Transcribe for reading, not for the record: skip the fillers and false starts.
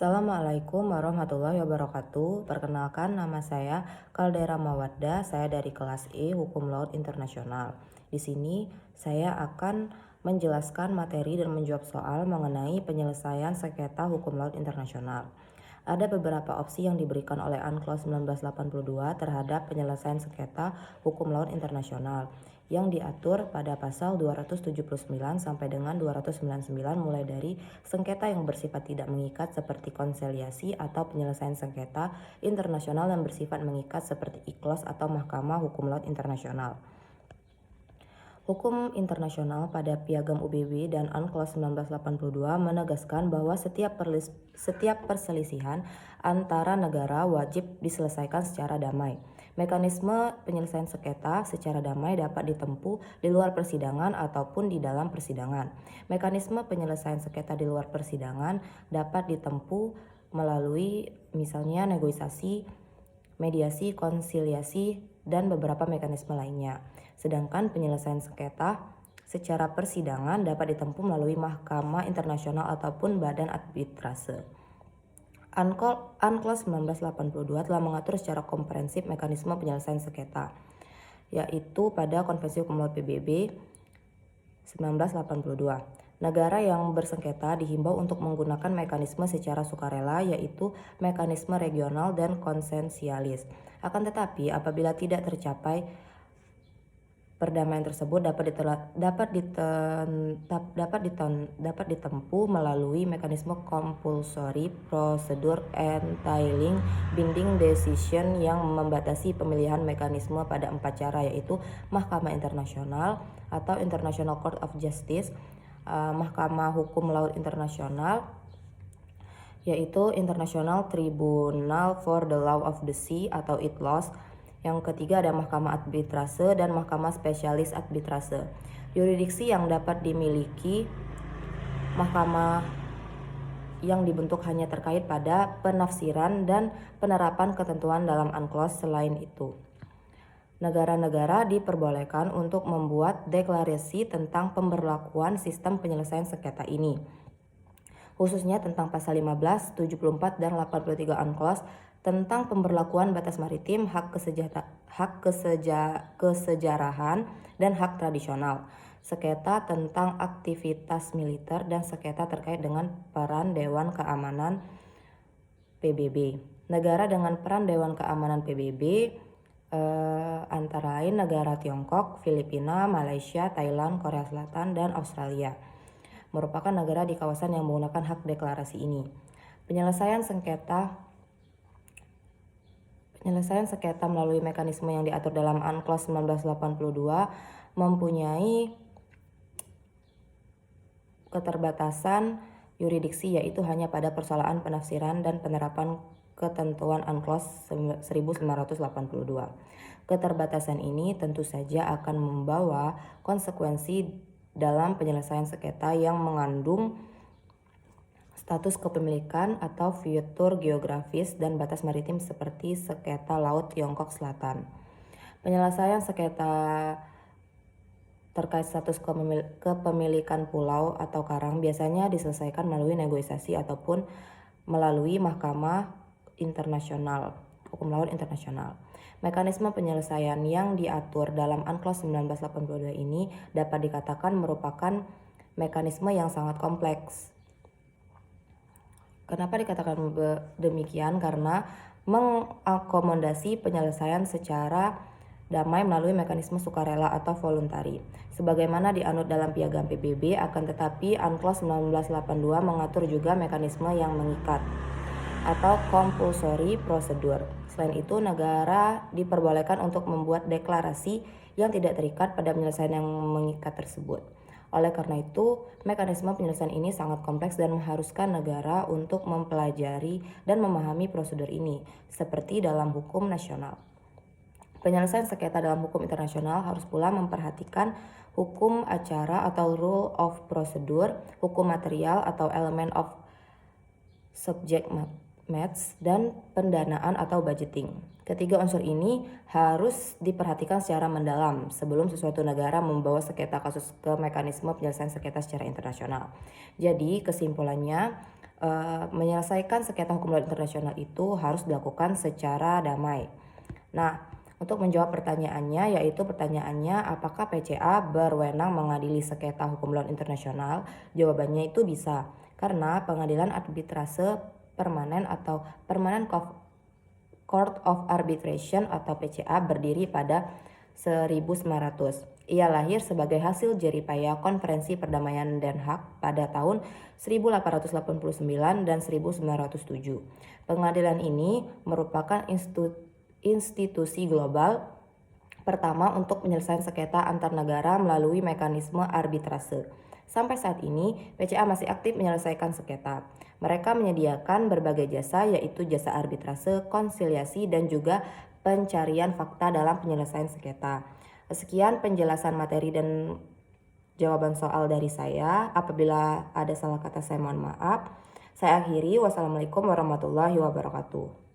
Assalamualaikum warahmatullahi wabarakatuh. Perkenalkan, nama saya Kaldera Mawaddah. Saya dari kelas E Hukum Laut Internasional. Di sini saya akan menjelaskan materi dan menjawab soal mengenai penyelesaian sengketa hukum laut internasional. Ada beberapa opsi yang diberikan oleh UNCLOS 1982 terhadap penyelesaian sengketa hukum laut internasional yang diatur pada pasal 279 sampai dengan 299, mulai dari sengketa yang bersifat tidak mengikat seperti konsiliasi atau penyelesaian sengketa internasional yang bersifat mengikat seperti ICLOS atau Mahkamah Hukum Laut Internasional. Hukum internasional pada Piagam UBB dan UNCLOS 1982 menegaskan bahwa setiap perselisihan antara negara wajib diselesaikan secara damai. Mekanisme penyelesaian sengketa secara damai dapat ditempuh di luar persidangan ataupun di dalam persidangan. Mekanisme penyelesaian sengketa di luar persidangan dapat ditempuh melalui misalnya negosiasi, mediasi, konsiliasi, dan beberapa mekanisme lainnya. Sedangkan penyelesaian sengketa secara persidangan dapat ditempuh melalui Mahkamah Internasional ataupun badan arbitrase. UNCLOS 1982 telah mengatur secara komprehensif mekanisme penyelesaian sengketa, yaitu pada Konvensi Hukum Laut PBB 1982. Negara yang bersengketa dihimbau untuk menggunakan mekanisme secara sukarela, yaitu mekanisme regional dan konsensialis. Akan tetapi, apabila tidak tercapai perdamaian tersebut dapat ditempuh melalui mekanisme compulsory procedure entailing binding decision yang membatasi pemilihan mekanisme pada 4 cara, yaitu Mahkamah Internasional atau International Court of Justice, Mahkamah Hukum Laut Internasional, yaitu International Tribunal for the Law of the Sea atau ICLOS. Yang ketiga ada Mahkamah Arbitrase dan Mahkamah Spesialis Arbitrase. Yurisdiksi yang dapat dimiliki mahkamah yang dibentuk hanya terkait pada penafsiran dan penerapan ketentuan dalam UNCLOS. Selain itu, negara-negara diperbolehkan untuk membuat deklarasi tentang pemberlakuan sistem penyelesaian sengketa ini, khususnya tentang pasal 15, 74, dan 83 UNCLOS tentang pemberlakuan batas maritim, hak kesejarahan, dan hak tradisional, sengketa tentang aktivitas militer, dan sengketa terkait dengan peran Dewan Keamanan PBB. Negara dengan peran Dewan Keamanan PBB antara lain negara Tiongkok, Filipina, Malaysia, Thailand, Korea Selatan, dan Australia merupakan negara di kawasan yang menggunakan hak deklarasi ini. Penyelesaian sengketa melalui mekanisme yang diatur dalam UNCLOS 1982 mempunyai keterbatasan yurisdiksi, yaitu hanya pada persoalan penafsiran dan penerapan ketentuan UNCLOS 1982. Keterbatasan ini tentu saja akan membawa konsekuensi dalam penyelesaian sengketa yang mengandung status kepemilikan atau fitur geografis dan batas maritim seperti sengketa Laut Tiongkok Selatan. Penyelesaian sengketa terkait status kepemilikan pulau atau karang biasanya diselesaikan melalui negosiasi ataupun melalui Mahkamah Internasional, Hukum Laut Internasional. Mekanisme penyelesaian yang diatur dalam UNCLOS 1982 ini dapat dikatakan merupakan mekanisme yang sangat kompleks. Kenapa dikatakan demikian? Karena mengakomodasi penyelesaian secara damai melalui mekanisme sukarela atau voluntari, sebagaimana dianut dalam Piagam PBB. Akan tetapi UNCLOS 1982 mengatur juga mekanisme yang mengikat atau compulsory procedure. Selain itu, negara diperbolehkan untuk membuat deklarasi yang tidak terikat pada penyelesaian yang mengikat tersebut. Oleh karena itu, mekanisme penyelesaian ini sangat kompleks dan mengharuskan negara untuk mempelajari dan memahami prosedur ini, seperti dalam hukum nasional. Penyelesaian sengketa dalam hukum internasional harus pula memperhatikan hukum acara atau rule of procedure, hukum material atau element of subject match, dan pendanaan atau budgeting. Ketiga unsur ini harus diperhatikan secara mendalam sebelum sesuatu negara membawa sengketa kasus ke mekanisme penyelesaian sengketa secara internasional. Jadi kesimpulannya, menyelesaikan sengketa hukum laut internasional itu harus dilakukan secara damai. Nah, untuk menjawab pertanyaannya, yaitu pertanyaannya apakah PCA berwenang mengadili sengketa hukum laut internasional? Jawabannya itu bisa, karena pengadilan arbitrase permanen atau Permanent Court of Arbitration atau PCA berdiri pada 1900. Ia lahir sebagai hasil jeripaya Konferensi Perdamaian Den Haag pada tahun 1889 dan 1907. Pengadilan ini merupakan institusi global pertama untuk penyelesaian sengketa antar negara melalui mekanisme arbitrase. Sampai saat ini, PCA masih aktif menyelesaikan sengketa. Mereka menyediakan berbagai jasa, yaitu jasa arbitrase, konsiliasi, dan juga pencarian fakta dalam penyelesaian sengketa. Sekian penjelasan materi dan jawaban soal dari saya. Apabila ada salah kata, saya mohon maaf. Saya akhiri. Wassalamualaikum warahmatullahi wabarakatuh.